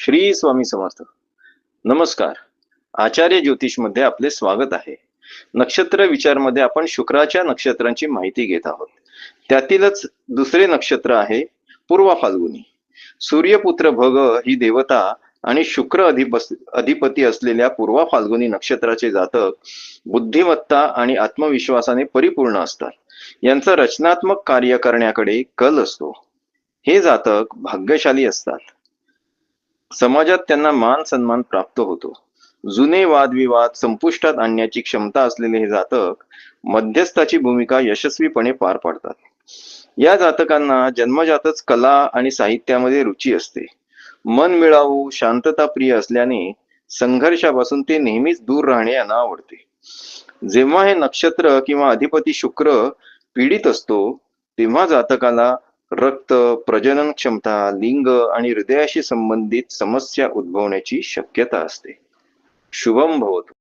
श्री स्वामी समर्थ. नमस्कार. आचार्य ज्योतिष मध्ये आपले स्वागत आहे. नक्षत्र विचार मध्ये आपण शुक्राच्या नक्षत्रांची माहिती घेत आहोत. त्यातीलच दुसरे नक्षत्र आहे पूर्वा फाल्गुनी. सूर्यपुत्र भग ही देवता आणि शुक्र अधिपती असलेल्या पूर्वा फाल्गुनी नक्षत्राचे जातक बुद्धिमत्ता आणि आत्मविश्वासाने परिपूर्ण असतात. यांचं रचनात्मक कार्य करण्याकडे कल असतो. हे जातक भाग्यशाली असतात. समाजात त्यांना मान सन्मान प्राप्त होतो. जुने वादविवाद संपुष्टात आणण्याची क्षमता असलेले हे जातक मध्यस्थाची भूमिका यशस्वीपणे पार पाडतात. या जातकांना जन्मजातच कला आणि साहित्यामध्ये रुची असते. मन मिळावू शांतता प्रिय असल्याने संघर्षापासून ते नेहमीच दूर राहणे यांना आवडते. जेव्हा हे नक्षत्र किंवा अधिपती शुक्र पीडित असतो तेव्हा जातकाला रक्त, प्रजनन क्षमता, लिंग आणि हृदयाशी संबंधित समस्या उद्भवण्याची शक्यता असते. शुभम भवतु.